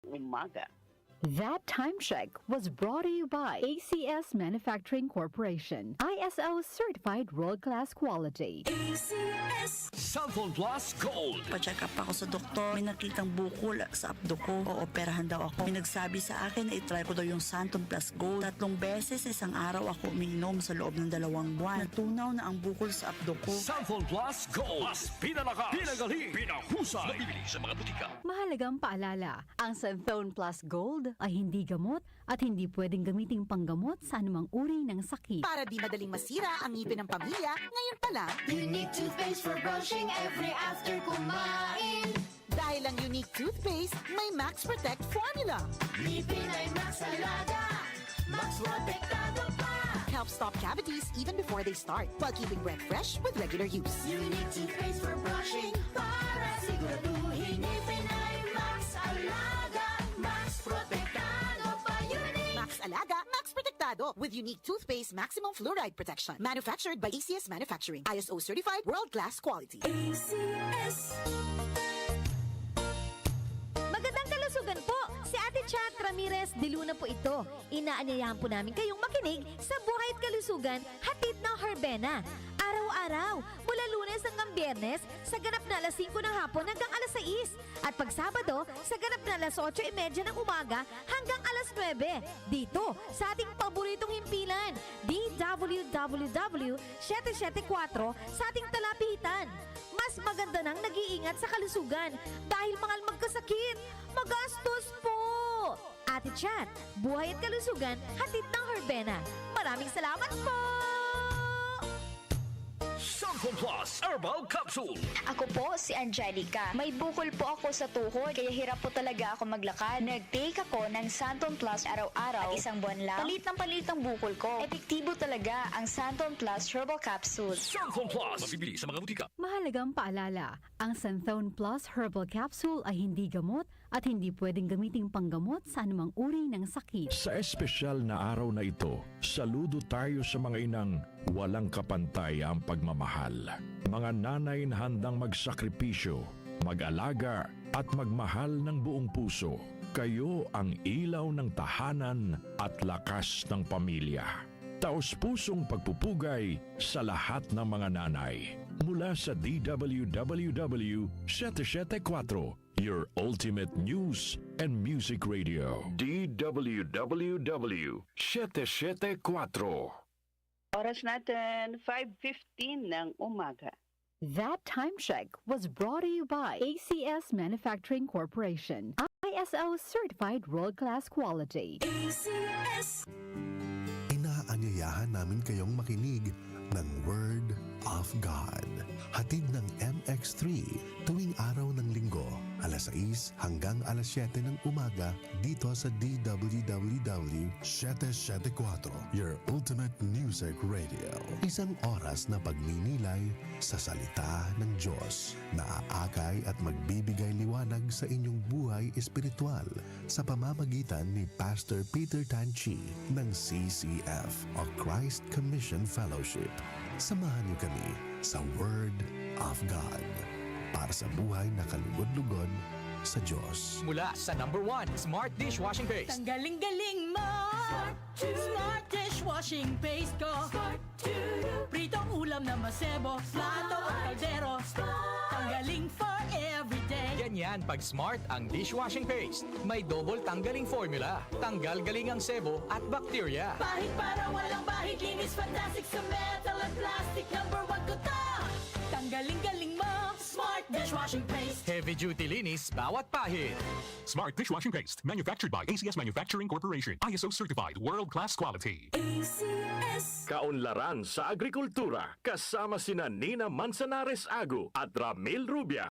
umaga. That time check was brought to you by ACS Manufacturing Corporation, ISO certified world-class quality. ACS Cellphone Plus Gold. Pa-check up ako sa doktor. May nakitang bukol sa abdo ko. Ooperahan daw ako. May nagsabi sa akin na itry ko daw yung Santon Plus Gold. 3 beses isang araw ako umiinom sa loob ng 2 buwan. Natunaw na ang bukol sa abdo ko. Cellphone Plus Gold. Mas pinalakas, pinagaling, pinahusay. Nabibili sa mga butika. Mahalagang paalala, ang Santhone Plus Gold ay hindi gamot at hindi pwedeng gamiting panggamot sa anumang uri ng sakit. Para di madaling masira ang ngipin ng pamilya, ngayon pa lang, Unique toothpaste for brushing every after kumain. dahil ang unique toothpaste, may Max Protect formula. Ngipin ay Max Alaga, Max Protektado pa. Helps stop cavities even before they start, while keeping breath fresh with regular use. Unique toothpaste for brushing para siguraduhin ngipin ay Max Alaga, Max Protektado pa. Unique. Max Alaga, Max Protectado with unique toothpaste maximum fluoride protection. Manufactured by ACS Manufacturing. ISO certified world-class quality. ACS. Magandang kalusugan po! Si Ate Chat Ramirez de Luna po ito. Inaanyayahan po namin kayong makinig sa Buhay at Kalusugan, hatid ng Herbena. Araw-araw, mula Lunes hanggang Biyernes, sa ganap na alas 5 ng hapon hanggang alas 6. At pag Sabado, sa ganap na alas 8:30 ng umaga hanggang alas 9. Dito, sa ating paboritong himpilan, DWWW 774 sa ating talapitan. Mas maganda nang nag-iingat sa kalusugan dahil mahal magkasakit. Magastos po! Ate Chat, Buhay at Kalusugan, hatid ng Herbena. Maraming salamat po! Cellphone Plus Herbal Capsule. Ako po si Angelica. May bukol po ako sa tuhod, kaya hirap po talaga ako maglakad. Nag-take ako ng Santon Plus araw-araw at isang buwan lang. Palit ng palit ang bukol ko. Epektibo talaga ang Santon Plus Herbal Capsule. Cellphone Plus. Mabibili sa mga butika. Mahalagang paalala, ang Santhone Plus Herbal Capsule ay hindi gamot at hindi pwedeng gamiting panggamot sa anumang uri ng sakit. Sa espesyal na araw na ito, saludo tayo sa mga inang walang kapantay ang pagmamahal. Mga nanay na handang magsakripisyo, mag-alaga at magmahal ng buong puso. Kayo ang ilaw ng tahanan at lakas ng pamilya. Taos-pusong pagpupugay sa lahat ng mga nanay. Mula sa DWWW 774, your ultimate news and music radio. DWWW 774. Oras natin, 5:15 ng umaga. That time check was brought to you by ACS Manufacturing Corporation, ISO certified world-class quality. ACS. Inaanyayahan namin kayong makinig ng Word of God. Hatid ng MX3 tuwing araw ng linggo, alas 6 hanggang alas 7 ng umaga dito sa DWWW 774, your ultimate music radio. Isang oras na pagninilay sa salita ng Diyos na aakay at magbibigay liwanag sa inyong buhay espiritual sa pamamagitan ni Pastor Peter Tan Chi ng CCF o Christ Commission Fellowship. Samahan niyo kami sa Word of God para sa buhay na kalugod-lugod sa Diyos. Mula sa #1 Smart Dishwashing Paste. Ang galing-galing mo! Smart dishwashing paste ko. Pritong ulam na masebo, plato at kaldero. Tanggaling for everyday. Ganyan pag Smart ang dishwashing paste. May double tanggaling formula. Tanggal galing ang sebo at bakterya. Bahid para walang bahid, linis fantastic sa metal at plastic. #1 ko to. Tanggaling-galing mo! Smart dishwashing paste. Heavy duty linis bawat pahid. Smart Dishwashing Paste. Manufactured by ACS Manufacturing Corporation. ISO certified world-class quality. ACS. Kaunlaran sa agrikultura kasama sina Nina Manzanares Agu at Ramil Rubia.